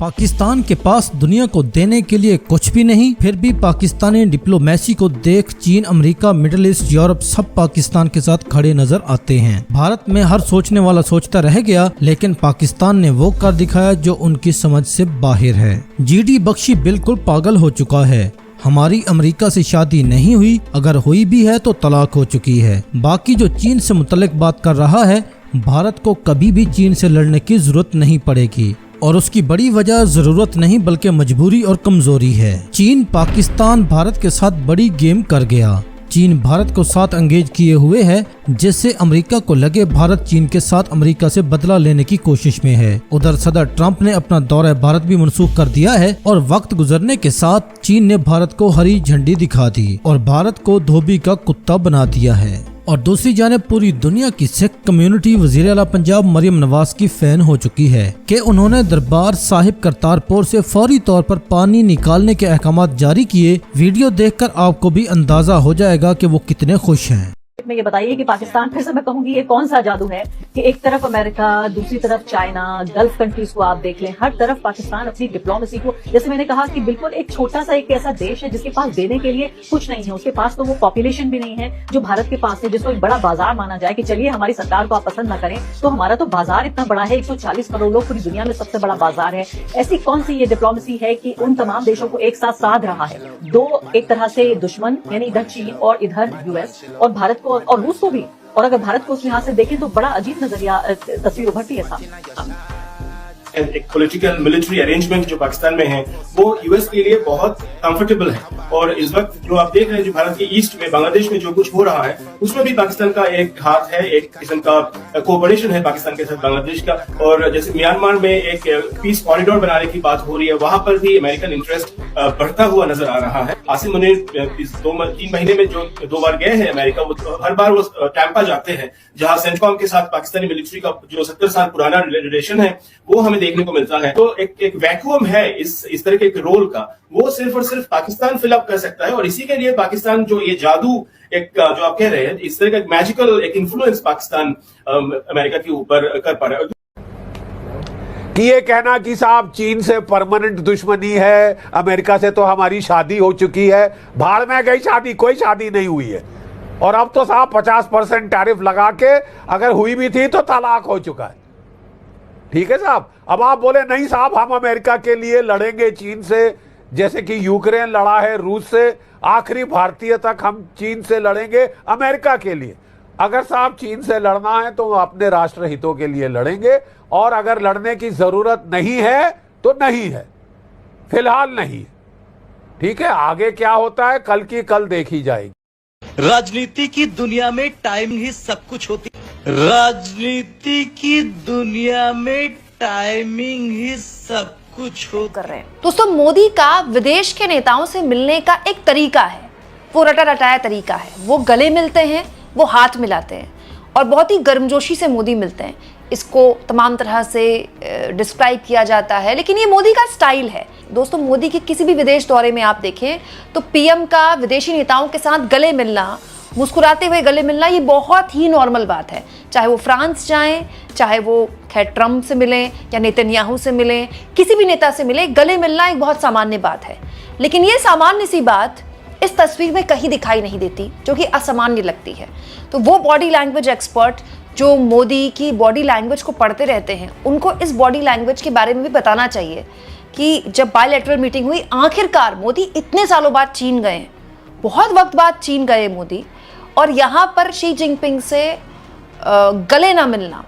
पाकिस्तान के पास दुनिया को देने के लिए कुछ भी नहीं, फिर भी पाकिस्तानी डिप्लोमेसी को देख चीन, अमेरिका, मिडिल ईस्ट, यूरोप सब पाकिस्तान के साथ खड़े नजर आते हैं। भारत में हर सोचने वाला सोचता रह गया, लेकिन पाकिस्तान ने वो कर दिखाया जो उनकी समझ से बाहर है। जीडी बख्शी बिल्कुल पागल हो चुका है। हमारी अमेरिका से शादी नहीं हुई, अगर हुई भी है तो तलाक हो चुकी है। बाकी जो चीन से मुतल्लिक बात कर रहा है, भारत को कभी भी चीन से लड़ने की जरूरत नहीं पड़ेगी और उसकी बड़ी वजह जरूरत नहीं बल्कि मजबूरी और कमजोरी है। चीन पाकिस्तान भारत के साथ बड़ी गेम कर गया। चीन भारत को साथ एंगेज किए हुए है, जिससे अमेरिका को लगे भारत चीन के साथ अमेरिका से बदला लेने की कोशिश में है। उधर सदर ट्रंप ने अपना दौरा भारत भी मनसूख कर दिया है और वक्त गुजरने के साथ चीन ने भारत को हरी झंडी दिखा दी और भारत को धोबी का कुत्ता बना दिया है। और दूसरी जानिब पूरी दुनिया की सिख कम्युनिटी वजीर आला पंजाब मरियम नवाज की फैन हो चुकी है कि उन्होंने दरबार साहिब करतारपुर से फौरी तौर पर पानी निकालने के अहकाम जारी किए। वीडियो देखकर आपको भी अंदाजा हो जाएगा कि वो कितने खुश हैं। में ये बताइए कि पाकिस्तान, फिर से मैं कहूंगी, ये कौन सा जादू है कि एक तरफ अमेरिका, दूसरी तरफ चाइना, गल्फ कंट्रीज को आप देख लें, हर तरफ पाकिस्तान अपनी डिप्लोमेसी को, जैसे मैंने कहा कि बिल्कुल एक छोटा सा एक ऐसा देश है जिसके पास देने के लिए कुछ नहीं है। उसके पास तो वो पॉपुलेशन भी नहीं है जो भारत के पास है, जिसको एक बड़ा बाजार माना जाए कि चलिए हमारी सरकार को आप पसंद न करें तो हमारा तो बाजार इतना बड़ा है, 140 करोड़ लोग, पूरी दुनिया में सबसे बड़ा बाजार है। ऐसी कौन सी ये डिप्लोमेसी है कि उन तमाम देशों को एक साथ साध रहा है। दो एक तरह से दुश्मन, यानी इधर चीन और इधर यूएस, और भारत को और रूस को भी। और अगर भारत को उस लिहाज से देखें तो बड़ा अजीब नजरिया तस्वीर उभरती है साहब। एक पॉलिटिकल मिलिट्री अरेंजमेंट जो पाकिस्तान में है वो यूएस के लिए बहुत कंफर्टेबल है। और इस वक्त जो आप देख रहे हैं, जो भारत के ईस्ट में बांग्लादेश में जो कुछ हो रहा है, उसमें भी पाकिस्तान का एक हाथ है, एक किस्म का कोऑपरेशन है पाकिस्तान के साथ बांग्लादेश का। और जैसे म्यांमार में एक पीस कॉरिडोर बनाने की बात हो रही है, वहां पर भी अमेरिकन इंटरेस्ट बढ़ता हुआ नजर आ रहा है। आसिम मुनीर 3 महीने में जो 2 बार गए हैं अमेरिका, वो हर बार वो टैंपा जाते हैं, जहां सेंटकॉम के साथ पाकिस्तानी मिलिट्री का जो 70 साल पुराना रिलेशन है वो हमें देखने को मिलता है। तो एक वैक्यूम है इस तरह के एक रोल का, वो सिर्फ और सिर्फ पाकिस्तान फिल अप कर सकता है। और इसी के लिए पाकिस्तान जो ये जादू एक जो आप कह रहे हैं, इस तरह का एक मैजिकल एक इन्फ्लुएंस पाकिस्तान अमेरिका के ऊपर कर पा रहा है। कि ये कहना कि साहब चीन से परमानेंट दुश्मनी है, अमेरिका से तो हमारी शादी हो चुकी है, भाड़ में गई शादी, कोई शादी नहीं हुई है। और अब तो साहब 50% टैरिफ लगा के अगर हुई भी थी तो तलाक हो चुका है। ठीक है साहब, अब आप बोले नहीं साहब हम अमेरिका के लिए लड़ेंगे चीन से, जैसे कि यूक्रेन लड़ा है रूस से, आखिरी भारतीय तक हम चीन से लड़ेंगे अमेरिका के लिए। अगर साहब चीन से लड़ना है तो अपने राष्ट्र हितों के लिए लड़ेंगे, और अगर लड़ने की जरूरत नहीं है तो नहीं है, फिलहाल नहीं है। ठीक है, आगे क्या होता है कल की कल देखी जाएगी। राजनीति की दुनिया में टाइमिंग ही सब कुछ होती है। राजनीति की दुनिया में टाइमिंग ही सब कुछ कर रहे हैं। दोस्तों, मोदी का विदेश के नेताओं से मिलने का एक तरीका है, वो रटा रटाया तरीका है। वो गले मिलते हैं, वो हाथ मिलाते हैं और बहुत ही गर्मजोशी से मोदी मिलते हैं। इसको तमाम तरह से डिस्क्राइब किया जाता है, लेकिन ये मोदी का स्टाइल है। दोस्तों, मोदी के किसी भी विदेश दौरे में आप देखें तो पीएम का विदेशी नेताओं के साथ गले मिलना, मुस्कुराते हुए गले मिलना, ये बहुत ही नॉर्मल बात है। चाहे वो फ्रांस जाएं, चाहे वो खैर ट्रंप से मिलें या नेतन्याहू से मिलें, किसी भी नेता से मिले, गले मिलना एक बहुत सामान्य बात है। लेकिन ये सामान्य सी बात इस तस्वीर में कहीं दिखाई नहीं देती, जो कि असामान्य लगती है। तो वो बॉडी लैंग्वेज एक्सपर्ट जो मोदी की बॉडी लैंग्वेज को पढ़ते रहते हैं, उनको इस बॉडी लैंग्वेज के बारे में भी बताना चाहिए कि जब बायलैटरल मीटिंग हुई, आखिरकार मोदी इतने सालों बाद चीन गए, बहुत वक्त बाद चीन गए मोदी, और यहाँ पर शी जिनपिंग से गले ना मिलना,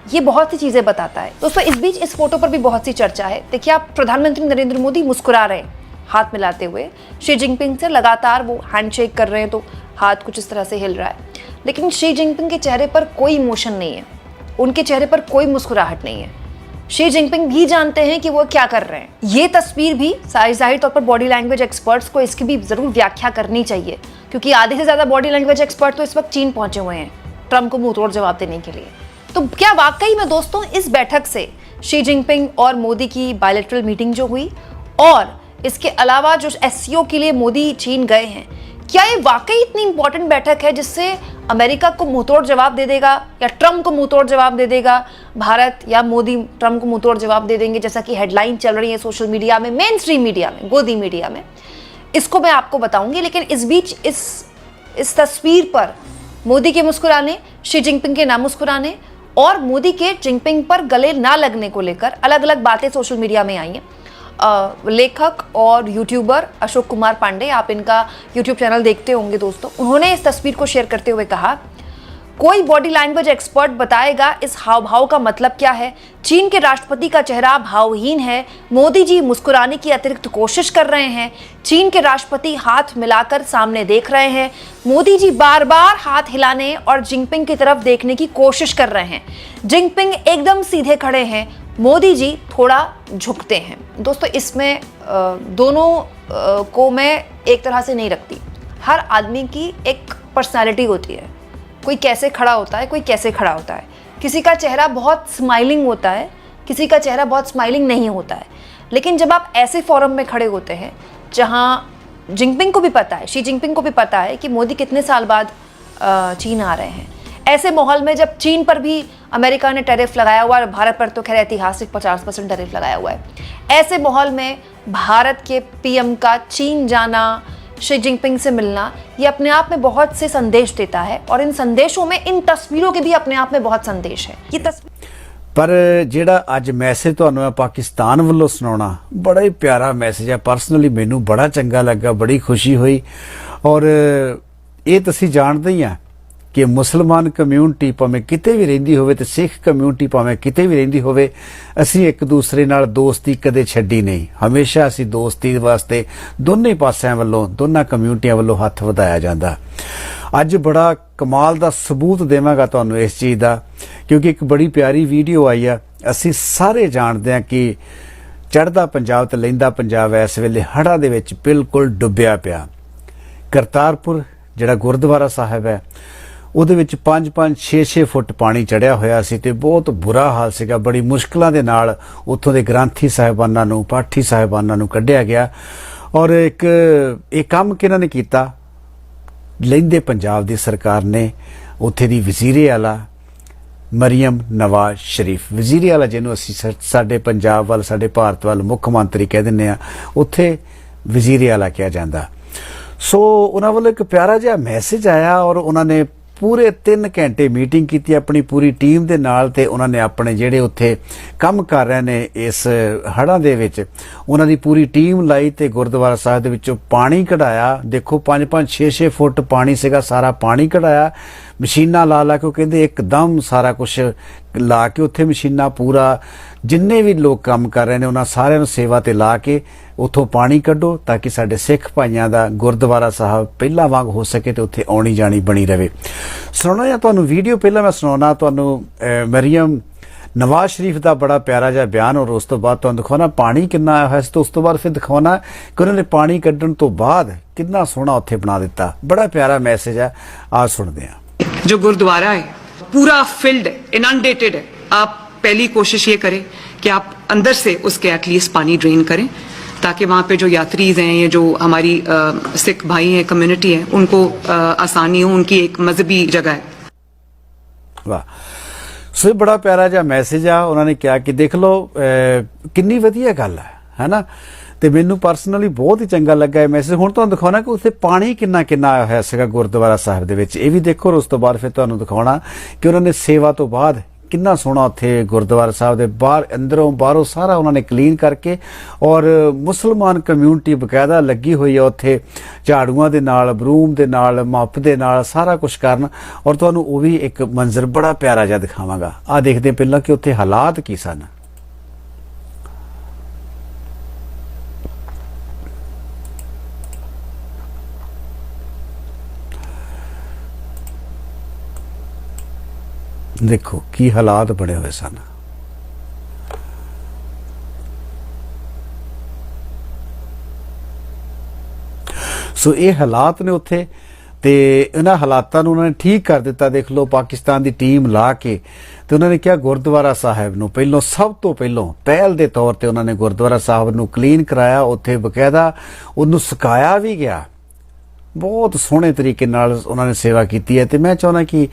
ये बहुत सी चीज़ें बताता है। दोस्तों, इस बीच इस फोटो पर भी बहुत सी चर्चा है। देखिए, आप प्रधानमंत्री नरेंद्र मोदी मुस्कुरा रहे हैं हाथ मिलाते हुए, शी जिनपिंग से लगातार वो हैंडशेक कर रहे हैं, तो हाथ कुछ इस तरह से हिल रहा है। लेकिन शी जिनपिंग के चेहरे पर कोई इमोशन नहीं है, उनके चेहरे पर कोई मुस्कुराहट नहीं है। शी जिनपिंग भी जानते हैं कि वो क्या कर रहे हैं। ये तस्वीर भी जाहिर तौर पर बॉडी लैंग्वेज एक्सपर्ट्स को इसकी भी जरूर व्याख्या करनी चाहिए, क्योंकि आधे से ज्यादा बॉडी लैंग्वेज एक्सपर्ट तो इस वक्त चीन पहुंचे हुए हैं ट्रंप को मुंह तोड़ जवाब देने के लिए। तो क्या वाकई में दोस्तों इस बैठक से शी जिनपिंग और मोदी की बायलैटरल मीटिंग जो हुई, और इसके अलावा जो एससीओ के लिए मोदी चीन गए हैं, क्या ये वाकई इतनी इंपॉर्टेंट बैठक है जिससे अमेरिका को मुंहतोड़ जवाब दे देगा, या ट्रंप को मुंहतोड़ जवाब दे देगा भारत, या मोदी ट्रंप को मुंहतोड़ जवाब दे देंगे, जैसा कि हेडलाइन चल रही है सोशल मीडिया में, मेन स्ट्रीम मीडिया में, गोदी मीडिया में? इसको मैं आपको बताऊंगी। लेकिन इस बीच इस तस्वीर पर मोदी के मुस्कुराने, शी जिनपिंग के ना मुस्कुराने और मोदी के जिनपिंग पर गले ना लगने को लेकर अलग अलग बातें सोशल मीडिया में आई हैं। लेखक और यूट्यूबर अशोक कुमार पांडे, आप इनका यूट्यूब चैनल देखते होंगे दोस्तों, उन्होंने इस तस्वीर को शेयर करते हुए कहा, कोई बॉडी लैंग्वेज एक्सपर्ट बताएगा इस हाव भाव का मतलब क्या है? चीन के राष्ट्रपति का चेहरा भावहीन है। मोदी जी मुस्कुराने की अतिरिक्त कोशिश कर रहे हैं। चीन के राष्ट्रपति हाथ मिलाकर सामने देख रहे हैं। मोदी जी बार बार हाथ हिलाने और जिनपिंग की तरफ देखने की कोशिश कर रहे हैं। जिनपिंग एकदम सीधे खड़े हैं, मोदी जी थोड़ा झुकते हैं। दोस्तों, इसमें दोनों को मैं एक तरह से नहीं रखती। हर आदमी की एक पर्सनालिटी होती है। कोई कैसे खड़ा होता है, कोई कैसे खड़ा होता है। किसी का चेहरा बहुत स्माइलिंग होता है, किसी का चेहरा बहुत स्माइलिंग नहीं होता है। लेकिन जब आप ऐसे फोरम में खड़े होते हैं जहां जिनपिंग को भी पता है, शी जिनपिंग को भी पता है कि मोदी कितने साल बाद चीन आ रहे हैं, ऐसे माहौल में जब चीन पर भी अमेरिका ने टैरिफ लगाया हुआ है, भारत पर तो खैर ऐतिहासिक 50% टैरिफ लगाया हुआ है, ऐसे माहौल में भारत के पीएम का चीन जाना, शी जिनपिंग से मिलना, ये अपने आप में बहुत से संदेश देता है। और इन संदेशों में, इन तस्वीरों के भी अपने आप में बहुत संदेश है। ये पर ਜਿਹੜਾ ਅੱਜ ਮੈਸੇਜ ਤੁਹਾਨੂੰ ਮੈਂ ਪਾਕਿਸਤਾਨ ਵੱਲੋਂ ਸੁਣਾਉਣਾ ਬੜਾ ਹੀ ਪਿਆਰਾ ਮੈਸੇਜ ਹੈ। ਪਰਸਨਲੀ ਮੈਨੂੰ ਬੜਾ ਚੰਗਾ ਲੱਗਾ, ਬੜੀ ਖੁਸ਼ੀ ਹੋਈ। ਔਰ ਇਹ ਤੁਸੀਂ ਜਾਣਦੇ ਹੀ ਆ ਕਿ ਮੁਸਲਮਾਨ ਕਮਿਊਨਿਟੀ ਭਾਵੇਂ ਕਿਤੇ ਵੀ ਰਹਿੰਦੀ ਹੋਵੇ ਤੇ ਸਿੱਖ ਕਮਿਊਨਿਟੀ ਭਾਵੇਂ ਕਿਤੇ ਵੀ ਰਹਿੰਦੀ ਹੋਵੇ, ਅਸੀਂ ਇੱਕ ਦੂਸਰੇ ਨਾਲ ਦੋਸਤੀ ਕਦੇ ਛੱਡੀ ਨਹੀਂ। ਹਮੇਸ਼ਾ ਅਸੀਂ ਦੋਸਤੀ ਵਾਸਤੇ ਦੋਨੇ ਪਾਸਿਆਂ ਵੱਲੋਂ, ਦੋਨਾਂ ਕਮਿਊਨਿਟੀਆਂ ਵੱਲੋਂ ਹੱਥ ਵਧਾਇਆ ਜਾਂਦਾ। ਅੱਜ ਬੜਾ ਕਮਾਲ ਦਾ ਸਬੂਤ ਦੇਵਾਂਗਾ ਤੁਹਾਨੂੰ ਇਸ ਚੀਜ਼ ਦਾ, ਕਿਉਂਕਿ ਇੱਕ ਬੜੀ ਪਿਆਰੀ ਵੀਡੀਓ ਆਈ ਆ। ਅਸੀਂ ਸਾਰੇ ਜਾਣਦੇ ਹਾਂ ਕਿ ਚੜ੍ਹਦਾ ਪੰਜਾਬ ਤੇ ਲਹਿੰਦਾ ਪੰਜਾਬ ਇਸ ਵੇਲੇ ਹੜ੍ਹਾਂ ਦੇ ਵਿੱਚ ਬਿਲਕੁਲ ਡੁੱਬਿਆ ਪਿਆ। ਕਰਤਾਰਪੁਰ ਜਿਹੜਾ ਗੁਰਦੁਆਰਾ ਸਾਹਿਬ ਹੈ ਉਹਦੇ ਵਿੱਚ 5-5, 6-6 ਫੁੱਟ ਪਾਣੀ ਚੜਿਆ ਹੋਇਆ ਸੀ ਤੇ ਬਹੁਤ ਬੁਰਾ ਹਾਲ ਸੀਗਾ। ਬੜੀ ਮੁਸ਼ਕਲਾਂ ਦੇ ਨਾਲ ਉੱਥੋਂ ਦੇ ਗ੍ਰੰਥੀ ਸਾਹਿਬਾਨਾਂ ਨੂੰ, ਪਾਠੀ ਸਾਹਿਬਾਨਾਂ ਨੂੰ ਕੱਢਿਆ ਗਿਆ। ਔਰ ਇੱਕ ਇਹ ਕੰਮ ਕਿਹਨਾਂ ਨੇ ਕੀਤਾ? ਲਹਿੰਦੇ ਪੰਜਾਬ ਦੀ ਸਰਕਾਰ ਨੇ। ਉੱਥੇ ਦੀ ਵਜ਼ੀਰੇ ਆਲਾ ਮਰੀਮ ਨਵਾਜ਼ ਸ਼ਰੀਫ, ਵਜ਼ੀਰੇ ਆਲਾ ਜਿਹਨੂੰ ਅਸੀਂ ਸਾਡੇ ਪੰਜਾਬ ਵੱਲ, ਸਾਡੇ ਭਾਰਤ ਵੱਲ ਮੁੱਖ ਮੰਤਰੀ ਕਹਿ ਦਿੰਦੇ ਆ, ਉੱਥੇ ਵਜ਼ੀਰੇ ਆਲਾ ਕਿਹਾ ਜਾਂਦਾ। ਸੋ ਉਹਨਾਂ ਵੱਲੋਂ ਇੱਕ ਪਿਆਰਾ ਜਿਹਾ ਮੈਸੇਜ ਆਇਆ ਔਰ ਉਹਨਾਂ ਨੇ ਪੂਰੇ 3 ਘੰਟੇ ਮੀਟਿੰਗ ਕੀਤੀ ਆਪਣੀ ਪੂਰੀ ਟੀਮ ਦੇ ਨਾਲ ਤੇ ਉਹਨਾਂ ਨੇ ਆਪਣੇ ਜਿਹੜੇ ਉੱਥੇ ਕੰਮ ਕਰ ਰਹੇ ਨੇ ਇਸ ਹੜ੍ਹਾਂ ਦੇ ਵਿੱਚ, ਉਹਨਾਂ ਦੀ ਪੂਰੀ ਟੀਮ ਲਾਈ ਤੇ ਗੁਰਦੁਆਰਾ ਸਾਹਿਬ ਦੇ ਵਿੱਚੋਂ ਪਾਣੀ ਕਢਾਇਆ। ਦੇਖੋ 5-5, 6-6 ਫੁੱਟ ਪਾਣੀ ਸੀਗਾ, ਸਾਰਾ ਪਾਣੀ ਕਢਾਇਆ। ਮਸ਼ੀਨਾਂ ਲਾ ਕੇ ਉਹ ਕਹਿੰਦੇ ਇੱਕਦਮ ਸਾਰਾ ਕੁਝ ਲਾ ਕੇ ਉੱਥੇ ਮਸ਼ੀਨਾਂ ਪੂਰਾ ਜਿੰਨੇ ਵੀ ਲੋਕ ਕੰਮ ਕਰ ਰਹੇ ਨੇ ਉਹਨਾਂ ਸਾਰਿਆਂ ਨੂੰ ਸੇਵਾ ਤੇ ਲਾ ਕੇ ਉੱਥੋਂ ਪਾਣੀ ਕੱਢੋ ਤਾਂ ਕਿ ਸਾਡੇ ਸਿੱਖ ਭਾਈਆਂ ਦਾ ਗੁਰਦੁਆਰਾ ਸਾਹਿਬ ਪਹਿਲਾਂ ਵਾਂਗ ਹੋ ਸਕੇ ਤੇ ਉੱਥੇ ਆਉਣੀ ਜਾਣੀ ਬਣੀ ਰਹੇ। ਸੁਣਾਉਣਾ ਜਾਂ ਤੁਹਾਨੂੰ ਵੀਡੀਓ ਪਹਿਲਾਂ ਮੈਂ ਸੁਣਾਉਣਾ ਤੁਹਾਨੂੰ ਮਰੀਮ ਨਵਾਜ਼ ਸ਼ਰੀਫ ਦਾ ਬੜਾ ਪਿਆਰਾ ਜਿਹਾ ਬਿਆਨ, ਔਰ ਉਸ ਤੋਂ ਬਾਅਦ ਤੁਹਾਨੂੰ ਦਿਖਾਉਣਾ ਪਾਣੀ ਕਿੰਨਾ ਆਇਆ ਹੋਇਆ ਸੀ ਤੇ ਉਸ ਤੋਂ ਬਾਅਦ ਫਿਰ ਦਿਖਾਉਣਾ ਕਿ ਉਹਨਾਂ ਨੇ ਪਾਣੀ ਕੱਢਣ ਤੋਂ ਬਾਅਦ ਕਿੰਨਾ ਸੋਹਣਾ ਉੱਥੇ ਬਣਾ ਦਿੱਤਾ। ਬੜਾ ਪਿਆਰਾ ਮੈਸੇਜ ਹੈ, ਆਹ ਸੁਣਦੇ ਹਾਂ। जो गुरुद्वारा है पूरा फिल्ड इनंडेटेड है। आप पहली कोशिश ये करें कि आप अंदर से उसके एटलीस्ट पानी ड्रेन करें ताकि वहाँ पे जो यात्रीज हैं, ये जो हमारी सिख भाई हैं, कम्युनिटी है, उनको आसानी हो। उनकी एक मजहबी जगह है। वाह, सो ये बड़ा प्यारा जिहा मैसेज आ। उन्होंने कहा कि देख लो कितनी वधिया गल है ना। ਤੇ ਮੈਨੂੰ ਪਰਸਨਲੀ ਬਹੁਤ ਹੀ ਚੰਗਾ ਲੱਗਾ ਇਹ ਮੈਸੇਜ। ਹੁਣ ਤੁਹਾਨੂੰ ਦਿਖਾਉਣਾ ਕਿ ਉੱਥੇ ਪਾਣੀ ਕਿੰਨਾ ਆਇਆ ਹੋਇਆ ਸੀਗਾ ਗੁਰਦੁਆਰਾ ਸਾਹਿਬ ਦੇ ਵਿੱਚ, ਇਹ ਵੀ ਦੇਖੋ। ਉਸ ਤੋਂ ਬਾਅਦ ਫਿਰ ਤੁਹਾਨੂੰ ਦਿਖਾਉਣਾ ਕਿ ਉਹਨਾਂ ਨੇ ਸੇਵਾ ਤੋਂ ਬਾਅਦ ਕਿੰਨਾ ਸੋਹਣਾ ਉੱਥੇ ਗੁਰਦੁਆਰਾ ਸਾਹਿਬ ਦੇ ਬਾਹਰ, ਅੰਦਰੋਂ ਬਾਹਰੋਂ ਸਾਰਾ ਉਹਨਾਂ ਨੇ ਕਲੀਨ ਕਰਕੇ, ਔਰ ਮੁਸਲਮਾਨ ਕਮਿਊਨਿਟੀ ਬਕਾਇਦਾ ਲੱਗੀ ਹੋਈ ਹੈ ਉੱਥੇ ਝਾੜੂਆਂ ਦੇ ਨਾਲ, ਬਰੂਮ ਦੇ ਨਾਲ, ਮੱਪ ਦੇ ਨਾਲ ਸਾਰਾ ਕੁਝ ਕਰਨ। ਔਰ ਤੁਹਾਨੂੰ ਉਹ ਵੀ ਇੱਕ ਮੰਜ਼ਰ ਬੜਾ ਪਿਆਰਾ ਜਿਹਾ ਦਿਖਾਵਾਂਗਾ। ਆਹ ਦੇਖਦੇ ਪਹਿਲਾਂ ਕਿ ਉੱਥੇ ਹਾਲਾਤ ਕੀ ਸਨ। देखो की हालात बने हुए सन। सो ये हालात ने उत्थे ते इन्हां हालातां नूं उन्होंने ठीक कर दिता। देख लो पाकिस्तान की टीम ला के ते उन्होंने क्या गुरुद्वारा साहिब नूं पहलों, सब तो पहलों पहल के तौर पर उन्होंने गुरुद्वारा साहिब नूं क्लीन कराया। उत्थे बकायदा उन्होंने सुकाया भी गया। ਬਹੁਤ ਸੋਹਣੇ ਤਰੀਕੇ ਨਾਲ ਉਹਨਾਂ ਨੇ ਸੇਵਾ ਕੀਤੀ ਹੈ ਤੇ ਮੈਂ ਚਾਹੁੰਦਾ ਕਿ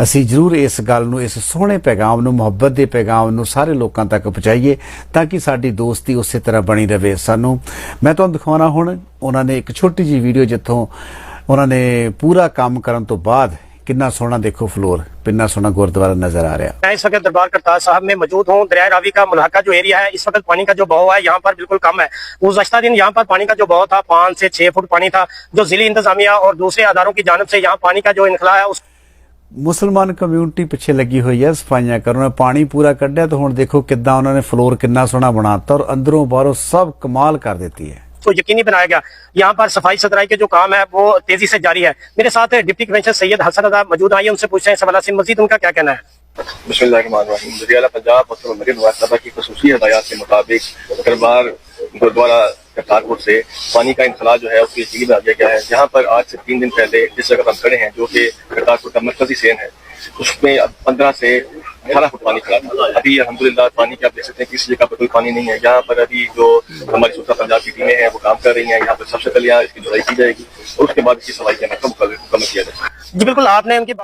ਅਸੀਂ ਜ਼ਰੂਰ ਇਸ ਗੱਲ ਨੂੰ, ਇਸ ਸੋਹਣੇ ਪੈਗਾਮ ਨੂੰ, ਮੁਹੱਬਤ ਦੇ ਪੈਗਾਮ ਨੂੰ ਸਾਰੇ ਲੋਕਾਂ ਤੱਕ ਪਹੁੰਚਾਈਏ ਤਾਂ ਕਿ ਸਾਡੀ ਦੋਸਤੀ ਉਸੇ ਤਰ੍ਹਾਂ ਬਣੀ ਰਹੇ। ਸਾਨੂੰ ਮੈਂ ਤੁਹਾਨੂੰ ਦਿਖਾਉਣਾ ਹੁਣ ਉਹਨਾਂ ਨੇ ਇੱਕ ਛੋਟੀ ਜਿਹੀ ਵੀਡੀਓ ਜਿੱਥੋਂ ਉਹਨਾਂ ਨੇ ਪੂਰਾ ਕੰਮ ਕਰਨ ਤੋਂ ਬਾਅਦ कितना सोना देखो फ्लोर, कितना सोना गुरुद्वारा नजर आ रहा है। मैं इस वक्त दरबार करतार साहब में मौजूद हूँ। दरिया रावी का मुलाका जो एरिया है, इस वक्त पानी का जो बहाव है यहाँ पर बिल्कुल कम है। गुज़श्ता दिन यहाँ पर पानी का जो बहाव था 5 से 6 फुट पानी था, जो जिली इंतजामिया और दूसरे अदारों की जानब से यहाँ पानी का जो इनखला है उस मुसलमान कम्यूनिटी पिछे लगी हुई है सफाइयां कर, उन्होंने पानी पूरा कढ़िया तो हुण देखो कितना उन्होंने फ्लोर कितना सोना बनाता और अंदरों बाहरों सब कमाल कर देती है। तो यकीनी बनाया गया। यहाँ पर सफाई सुथराई के जो काम है वो तेजी से जारी है। मेरे साथ डिप्टी कमिश्नर सैयद हसन रजा मौजूद आइए, उनसे पूछते हैं इस हवाले से मजीद उनका क्या कहना है। बिस्मिल्लाहिर्रहमानिर्रहीम। वज़ीर-ए-आला पंजाब और मरीन मुआसबा की खुसूसी हदायत के मुताबिक दरबार गुरुद्वारा करतारपुर से पानी का इंखला जो है उसकी यकीनी बना दिया गया है। जहाँ पर आज से 3 दिन पहले जिस जगह हम खड़े हैं जो कि करतारपुर का मरकजी सेन है, उसमें 15 से 18 फुट पानी खड़ा था। अभी अल्हम्दुलिल्लाह पानी की आप देख सकते हैं किसी जगह पर कोई पानी नहीं है। यहाँ पर अभी जो हमारी सूत्रा पंजाब की टीमें हैं वो काम कर रही हैं। यहाँ पर सबसे पहले यहाँ इसकी जुड़ाई की जाएगी और उसके बाद इसकी सफाई का मुकम्मल किया जाएगा। जी बिल्कुल, आपने उनकी